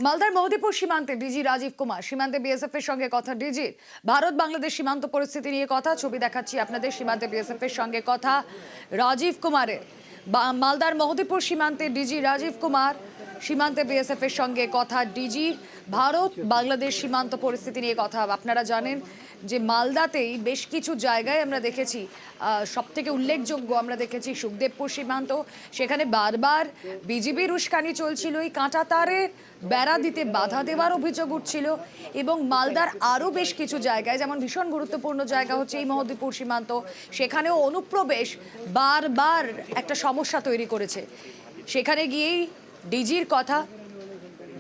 মালদার মহদীপুর সীমান্তে ডিজি রাজীব কুমার, সীমান্তে বিএসএফ এর সঙ্গে কথা ডিজির। ভারত বাংলাদেশ সীমান্ত পরিস্থিতি নিয়ে কথা, ছবি দেখাচ্ছি আপনাদের। সীমান্তে বিএসএফ এর সঙ্গে কথা রাজীব কুমারের। মালদার মহদীপুর সীমান্তে ডিজি রাজীব কুমার, সীমান্তে বিএসএফ এর সঙ্গে কথা ডিজি। ভারত বাংলাদেশ সীমান্ত পরিস্থিতি নিয়ে কথা। আপনারা জানেন যে মালদাতেই বেশ কিছু জায়গায় আমরা দেখেছি, সবথেকে উল্লেখযোগ্য আমরা দেখেছি সুখদেবপুর সীমান্ত। সেখানে বারবার বিজিবির উস্কানি চলছিল, এই কাঁটা তারে বেড়া দিতে বাধা দেওয়ার অভিযোগ উঠছিল। এবং মালদার আরও বেশ কিছু জায়গায়, যেমন ভীষণ গুরুত্বপূর্ণ জায়গা হচ্ছে এই মহদীপুর সীমান্ত, সেখানেও অনুপ্রবেশ বারবার একটা সমস্যা তৈরি করেছে। সেখানে গিয়েই ডিজির কথা,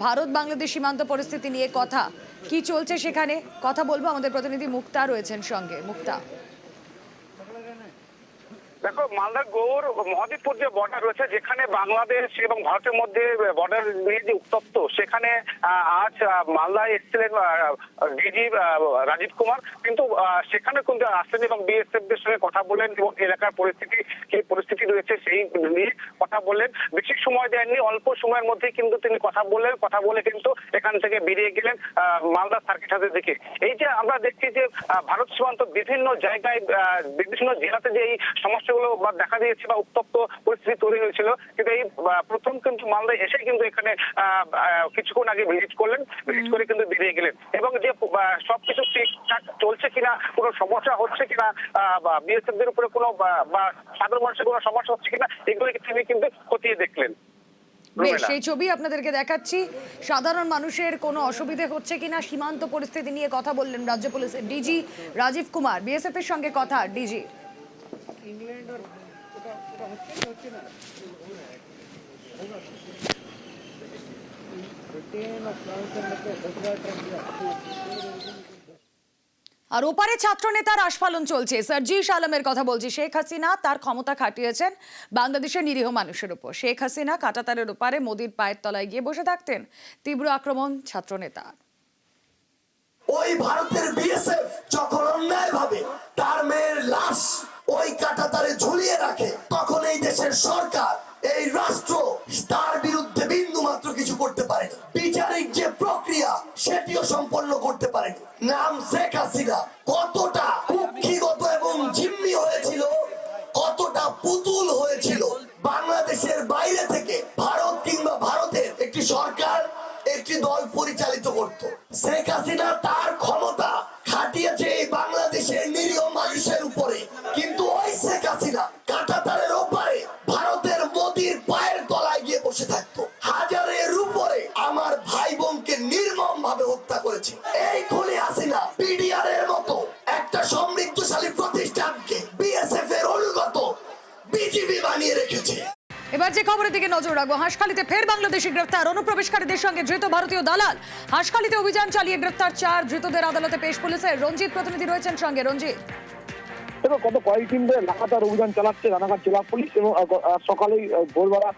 ভারত বাংলাদেশ সীমান্ত পরিস্থিতি নিয়ে কথা, কি চলছে সেখানে কথা বলবো। আমাদের প্রতিনিধি মুক্তা রয়েছেন সঙ্গে। মুক্তা, দেখো, মালদার গৌর মহদীপুর যে বর্ডার রয়েছে, যেখানে বাংলাদেশ এবং ভারতের মধ্যে বর্ডার নিয়ে যে উত্তপ্ত, সেখানে আজ মালদায় এসেছিলেন ডিজি রাজীব কুমার। কিন্তু সেখানে কিন্তু আসলেন এবং বিএসএফ দের সঙ্গে কথা বললেন এবং এলাকার পরিস্থিতি কি পরিস্থিতি রয়েছে সেই নিয়ে কথা বললেন। বেশি সময় দেননি, অল্প সময়ের মধ্যে কিন্তু তিনি কথা বললেন। কথা বলে কিন্তু এখান থেকে বেরিয়ে গেলেন মালদা সার্কিট হাউসের দিকে। এই যে আমরা দেখছি যে ভারত সীমান্ত বিভিন্ন জায়গায়, বিভিন্ন জেলাতে যে এই সমস্যাগুলো দেখা দিয়েছে বা উত্তপ্ত পরিস্থিতি তৈরি হয়েছিল, কিন্তু এই প্রথম কিন্তু মালদায় এসে কিন্তু এখানে কিছুক্ষণ আগে ভিজিট করলেন। ভিজিট করে কিন্তু বেরিয়ে গেলেন এবং যে সবকিছু ঠিকঠাক চলছে কিনা, কোনো সমস্যা হচ্ছে কিনা, বিএসএফ দের উপরে কোনো বা সাধারণ মানুষের কোনো সমস্যা হচ্ছে কিনা, এগুলো তিনি কিন্তু খতিয়ে দেখলেন। সেই ছবি আপনাদেরকে দেখাচ্ছি। সাধারণ মানুষের কোনো অসুবিধে হচ্ছে কিনা, সীমান্ত পরিস্থিতি নিয়ে কথা বললেন রাজ্য পুলিশের ডিজি রাজীব কুমার। বিএসএফ এর সঙ্গে কথা ডিজি। আর ওপারে ছাত্র নেতার আস্ফালন চলছে। সার্জিস আলমের কথা বলছি। শেখ হাসিনা তার ক্ষমতা খাটিয়েছেন বাংলাদেশের নিরীহ মানুষের উপর। শেখ হাসিনা কাঁটাতারের ওপারে মোদির পায়ের তলায় গিয়ে বসে থাকতেন। তীব্র আক্রমণ ছাত্র নেতা। ওই ভারতের বিএসএফ যখন অন্যায় ভাবে তার মেয়ের লাশ ওই কাঁটাতারে ঝুলিয়ে রাখে, তখন এই দেশের সরকার, এই রাষ্ট্র তার বিরুদ্ধে বিন্দু মাত্র কিছু করতে পারে না। বিচারিক যে প্রক্রিয়া সেটিও সম্পন্ন করতে পারে না। নাম শেখ হাসিনা কতটা কুক্ষিগত এবং জিম্মি হয়েছিল, কতটা পুতুল হয়েছিল। বাংলাদেশের বাইরে থেকে ভারত কিংবা ভারতের একটি সরকার, একটি দল পরিচালিত করত। শেখ হাসিনা তার ক্ষমতা খাটিয়েছে এই বাংলাদেশের নিরীহ মানুষের উপরে, কিন্তু ওই শেখ হাসিনা কাঁটাতারের ওপারে ভারতের মোদির পায়ের তলায় গিয়ে বসে থাকতো। হাজারের উপরে আমার ভাই বোনকে নির্মম ভাবে হত্যা করেছে এই খুনি হাসিনা। পিডিআর এর মতো একটা সমৃদ্ধশালী প্রতিষ্ঠানকে বিএসএফ এর অনুগত বিজিবি বানিয়ে রেখেছে। এবার যে খবরের দিকে নজর রাখবো, হাঁসখালিতে ফের বাংলাদেশি গ্রেফতার। অনুপ্রবেশকারীদের সঙ্গে ধৃত ভারতীয় দালাল। হাঁসখালিতে অভিযান চালিয়ে গ্রেফতার 4 ধৃতদের আদালতে পেশ পুলিশের। রঞ্জিত প্রতিনিধি রয়েছেন সঙ্গে। রঞ্জিত, এবং গত কয়েকদিন ধরে লাগাতার অভিযান চালাচ্ছে রানাঘাট জেলা পুলিশ এবং সকালেই ভোরবেলা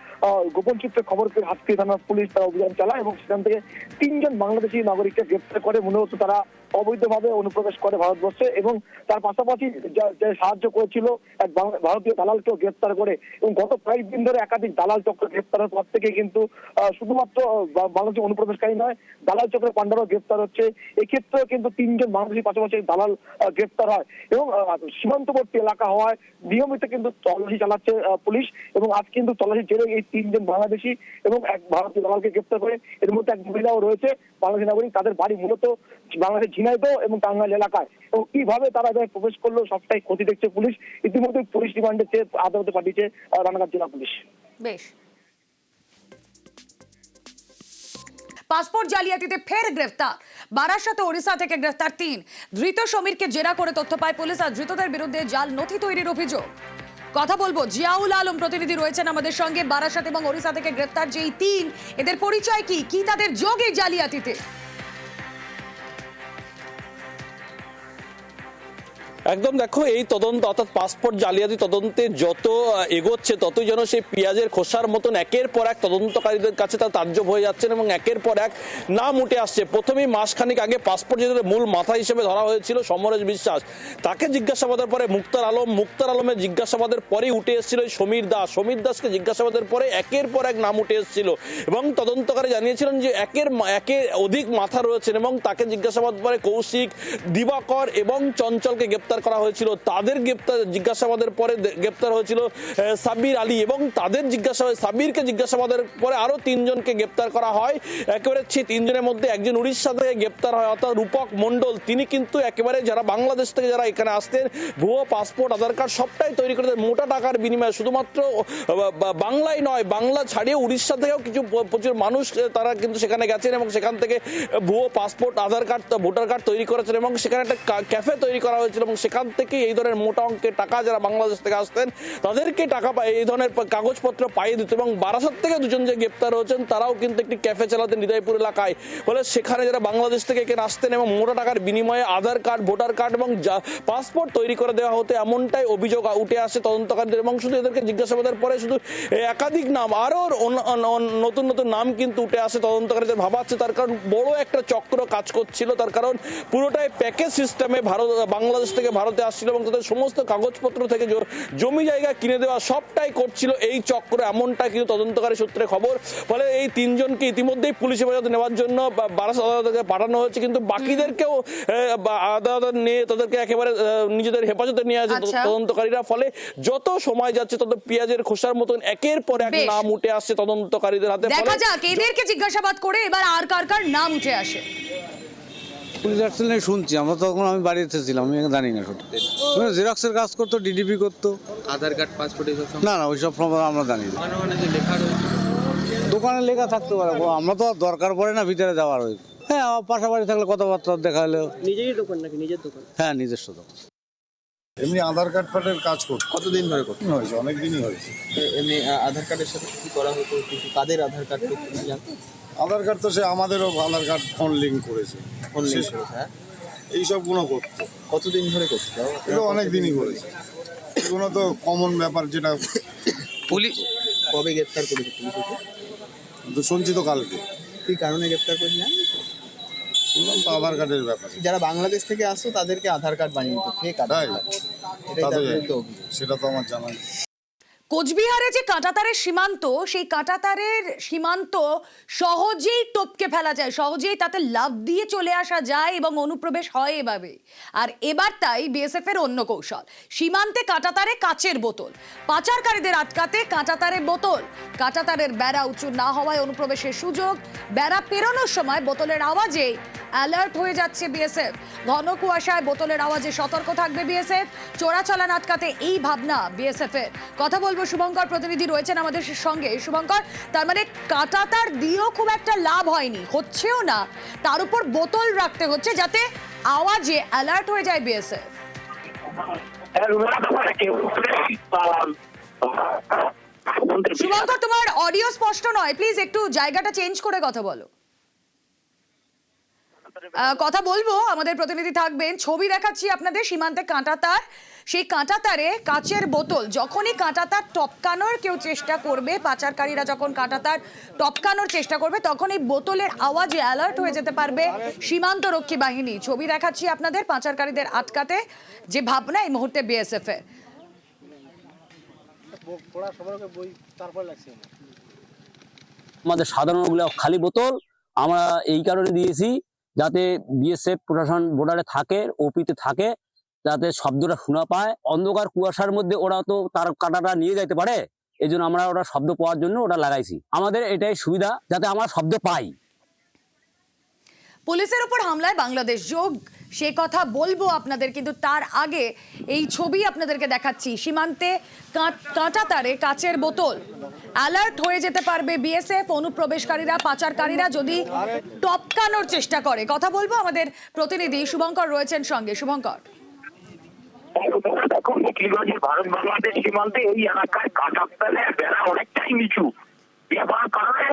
গোপন সূত্রে খবর পেয়ে হাতকড়ি থানার পুলিশ তারা অভিযান চালায় এবং সেখান থেকে 3 জন বাংলাদেশি নাগরিককে গ্রেফতার করে। মূলত তারা অবৈধভাবে অনুপ্রবেশ করে ভারতবর্ষে এবং তার পাশাপাশি যে সাহায্য করেছিল এক ভারতীয় দালালকেও গ্রেফতার করে। এবং গত কয়েকদিন ধরে একাধিক দালাল চক্র গ্রেফতারের পর থেকে কিন্তু শুধুমাত্র বাংলাদেশি অনুপ্রবেশকারী নয়, দালাল চক্রের পান্ডারও গ্রেফতার হচ্ছে। এক্ষেত্রেও কিন্তু 3 জন বাংলাদেশি পাশাপাশি দালাল গ্রেফতার হয় এবং সীমান্তবর্তী এলাকা হওয়ায় নিয়মিত কিন্তু তল্লাশি চালাচ্ছে পুলিশ। এবং আজ কিন্তু তল্লাশি জেরে এই 3 জন বাংলাদেশি এবং এক ভারতীয় দালালকে গ্রেফতার করে। এর মধ্যে এক মহিলাও রয়েছে বাংলাদেশি নাগরিক। তাদের বাড়ি মূলত বাংলাদেশের ঝিনাইদহ এবং টাঙ্গাইল এলাকায়। এবং কিভাবে তারা প্রবেশ করলো সবটাই ক্ষতি দেখছে পুলিশ। ইতিমধ্যে পুলিশ রিমান্ডে চেয়ে আদালতে পাঠিয়েছে রানাঘাট জেলা পুলিশ। বেশ। পাসপোর্ট জালিয়াতিতে ফের গ্রেফতার। বারাসাত ওড়িশা থেকে গ্রেফতার 3 ধৃত। সমীরকে জেরা করে তথ্য পায় পুলিশ। আর ধৃতদের বিরুদ্ধে জাল নথি তৈরির অভিযোগ। কথা বলবো, জিয়াউল আলম প্রতিনিধি রয়েছেন আমাদের সঙ্গে। বারাসাত এবং ওড়িশা থেকে গ্রেফতার যে এই 3, এদের পরিচয় কি, কি তাদের যোগ এই জালিয়াতিতে? একদম দেখো, এই তদন্ত অর্থাৎ পাসপোর্ট জালিয়াতি তদন্তে যত এগোচ্ছে ততই যেন সেই পেঁয়াজের খোসার মতন একের পর এক তদন্তকারীদের কাছে তার তাজ্জব হয়ে যাচ্ছেন এবং একের পর এক নাম উঠে আসছে। প্রথমেই মাসখানিক আগে পাসপোর্ট যেটা মূল মাথা হিসেবে ধরা হয়েছিল সমরেশ বিশ্বাস, তাকে জিজ্ঞাসাবাদের পরে মুক্তার আলমের জিজ্ঞাসাবাদের পরেই উঠে এসেছিল সমীর দাসকে জিজ্ঞাসাবাদের পরে একের পর এক নাম উঠে এসেছিল এবং তদন্তকারী জানিয়েছিলেন যে একের অধিক মাথা রয়েছেন এবং তাকে জিজ্ঞাসাবাদ পরে কৌশিক, দিবাকর এবং চঞ্চলকে গ্রেপ্তার করা হয়েছিল। তাদের জিজ্ঞাসাবাদের পরে গ্রেপ্তার হয়েছিল সাব্বির আলী এবং তাদের সাব্বিরকে জিজ্ঞাসাবাদের পরে আরো 3 জনকে গ্রেপ্তার করা হয়। একেবারে সেই 3 জনের মধ্যে একজন উড়িষ্যা থেকে গ্রেপ্তার হয় অর্থাৎ রূপক মণ্ডল। তিনি কিন্তু একেবারে যারা বাংলাদেশ থেকে যারা এখানে আসতেন ভুয়ো পাসপোর্ট আধার কার্ড সবটাই তৈরি করে মোটা টাকার বিনিময়ে, শুধুমাত্র বাংলায় নয়, বাংলা ছাড়িয়ে উড়িষ্যা থেকেও কিছু প্রচুর মানুষ তারা কিন্তু সেখানে গেছেন এবং সেখান থেকে ভুয়ো পাসপোর্ট আধার কার্ড ভোটার কার্ড তৈরি করেছেন এবং সেখানে একটা ক্যাফে তৈরি করা হয়েছিল এবং সেখান থেকে এই ধরনের মোটা অঙ্কের টাকা যারা বাংলাদেশ থেকে আসতেন তাদেরকে টাকা এই ধরনের কাগজপত্র পাইয়ে দিত। এবং বারাসাত থেকে 2 জন যে গ্রেপ্তার হয়েছেন তারাও কিন্তু একটি ক্যাফে চালাতেন হৃদয়পুর এলাকায়। ফলে সেখানে যারা বাংলাদেশ থেকে এখানে আসতেন এবং মোটা টাকার বিনিময়ে আধার কার্ড ভোটার কার্ড এবং পাসপোর্ট তৈরি করে দেওয়া হতো এমনটাই অভিযোগ উঠে আসে তদন্তকারীদের। এবং শুধু এদেরকে জিজ্ঞাসাবাদের পরে শুধু একাধিক নাম আরো নতুন নতুন নাম কিন্তু উঠে আসে তদন্তকারীদের ভাবাচ্ছে, তার কারণ বড় একটা চক্র কাজ করছিল। তার কারণ পুরোটাই প্যাকেজ সিস্টেমে বাংলাদেশ থেকে ভারতে আসছিল এবং তাদের সমস্ত কাগজপত্র থেকে জমি জায়গা কিনে দেওয়া সবটাই করছিল এই চক্র, এমনটা কিন্তু তদন্তকারী সূত্রে খবর। ফলে এই 3 জনকে ইতিমধ্যেই পুলিশ হেফাজতে নেওয়ার জন্য বারাসাত আদালতে পাঠানো হয়েছে, কিন্তু বাকিদেরকেও আদালত নিয়ে তাদেরকে একেবারে নিজেদের হেফাজতে নিয়ে আসে তদন্তকারীরা। ফলে যত সময় যাচ্ছে তত পেঁয়াজের খোসার মতন একের পর এক নাম উঠে আসছে তদন্তকারীদের হাতে। দেখা যাক এদেরকে জিজ্ঞাসাবাদ করে এবার আর কার নাম উঠে আসে। পুলিশ অ্যাকশনে শুনছি, আমরা তখন আমি বাড়িতে ছিলাম, আমি জানি না সত্যি। জেরক্সের কাজ করতো, ডিডিপি করতো, আধার কার্ড পাসপোর্ট এসব না ওইসব আমরা জানি না। যে লেখা রয়েছে দোকানে লেখা থাকতে পারে, আমরা তো আর দরকার পড়ে না ভিতরে যাওয়ার। ওই হ্যাঁ, পাশাপাশি থাকলে কথাবার্তা দেখা হলেও। নিজেরই দোকান নাকি নিজের দোকান? হ্যাঁ, নিজস্ব দোকান। এমনি আধার কার্ড ফার্ডের কাজ করতো। কতদিন ধরে করতে হয়েছে? অনেক দিনই হয়েছে। এমনি আধার কার্ডের সাথে কি করা হতো, কিছু কাদের আধার কার্ড করতে আধার কার্ড তো সে আমাদেরও আধার কার্ড ফোন লিঙ্ক করেছে, ফোন লিঙ্ক করেছে। হ্যাঁ, এইসব গুলো করতো। কতদিন ধরে করতে? এগুলো অনেক দিনই করেছে। এগুলো তো কমন ব্যাপার, যেটা পুলিশ কবে গ্রেপ্তার করেছে? পুলিশ তো শুনছি তো কালকে। কি কারণে গ্রেপ্তার করেছে? শুনলাম তো আধার কার্ডের ব্যাপারে। যারা বাংলাদেশ থেকে আসতো তাদেরকে আধার কার্ড বানিয়ে দিত, ফেক আধার কার্ড। সেটা তো আমার জানা নেই। কোচবিহারে যে কাঁটাতারের সীমান্ত, সেই কাঁটাতারের সীমান্ত সহজেই টপকে ফেলা যায়, সহজেই তাতে লাফ দিয়ে চলে আসা যায় এবং অনুপ্রবেশ হয় এভাবে। আর এবার তাই বিএসএফ এর অন্য কৌশল, সীমান্তে কাঁটাতারে কাচের বোতল, পাচারকারীদের আটকাতে কাঁটাতারে বোতল, কাঁটাতারের বেড়া উঁচু না হওয়ায় অনুপ্রবেশের সুযোগ, বেড়া পেরোনোর সময় বোতলের আওয়াজে অ্যালার্ট হয়ে যাচ্ছে বিএসএফ। ঘন কুয়াশায় বোতলের আওয়াজে সতর্ক থাকবে বিএসএফ, চোরাচালান আটকাতে এই ভাবনা বিএসএফ এর। কথা বলবো, শুভঙ্কর প্রতিনিধি রয়েছেন আমাদের সঙ্গে। শুভঙ্কর, তার মানে কাঁটাতার দিয়েও খুব একটা লাভ হয়নি, হচ্ছেও না, তার উপর বোতল রাখতে হচ্ছে যাতে আওয়াজে অ্যালার্ট হয়ে যায় বিএসএফ। শুভঙ্কর, তোমার অডিও স্পষ্ট নয়, প্লিজ একটু জায়গাটা চেঞ্জ করে কথা বলো। কথা বলবো, আমাদের প্রতিনিধি থাকবেন। ছবি দেখাচ্ছি আপনাদের, সীমান্তে কাঁটাতার, সেই কাঁটাতারে কাচের বোতল। যখনই কাঁটাতার টপকানোর কেউ চেষ্টা করবে, পাচারকারীরা যখন কাঁটাতার টপকানোর চেষ্টা করবে, তখন এই বোতলের আওয়াজে অ্যালার্ট হয়ে যেতে পারবে সীমান্ত রক্ষী বাহিনী। ছবি দেখাচ্ছি আপনাদের, পাচারকারীদের আটকাতে যে ভাবনা এই মুহূর্তে বিএসএফ এর। আমাদের সাধারণগুলো খালি বোতল আমরা এই কারণে দিয়েছি যাতে বিএসএফ প্রশাসন বর্ডারে থাকে, ওপিতে থাকে, যাতে শব্দটা শোনা পায়। অন্ধকার কুয়াশার মধ্যে ওরা তো তার কাঁটাটা নিয়ে যাইতে পারে, এই জন্য আমরা ওরা শব্দ পাওয়ার জন্য ওটা লাগাইছি। আমাদের এটাই সুবিধা যাতে আমরা শব্দ পাই। পুলিশের উপর হামলায় বাংলাদেশ যোগ, সে কথা বলবো আপনাদের, কিন্তু তার আগে এই ছবি আপনাদেরকে দেখাচ্ছি। সীমান্তে কাঁটাতারে কাচের বোতল, অ্যালার্ট হয়ে যেতে পারবে বিএসএফ। অনুপ্রবেশকারীরা, পাচারকারীরা যদি টপকানোর চেষ্টা করে। কথা বলবো, আমাদের প্রতিনিধি শুভঙ্কর রয়েছেন সঙ্গে। শুভঙ্কর, দেখুন, ভারত বাংলাদেশ সীমান্তে এই এলাকায় কাঁটাতারের বেড়া অনেকটাই নিচু, যার কারণে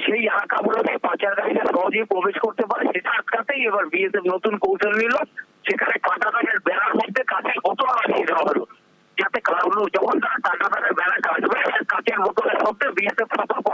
সেই এলাকাগুলোতে পাচারকারীরা সহজেই প্রবেশ করতে পারে। সেটা আটকাতেই এবার বিএসএফ নতুন কৌশল নিল, সেখানে কাঁটাতারের বেড়ার মধ্যে কাঁচের বোতল লাগিয়ে দেওয়া হলো, যাতে যখন তারা টাকা তাদের ব্যাংকে আসবে কাঁচের বোতলের মধ্যে বিএসএফ সতর্ক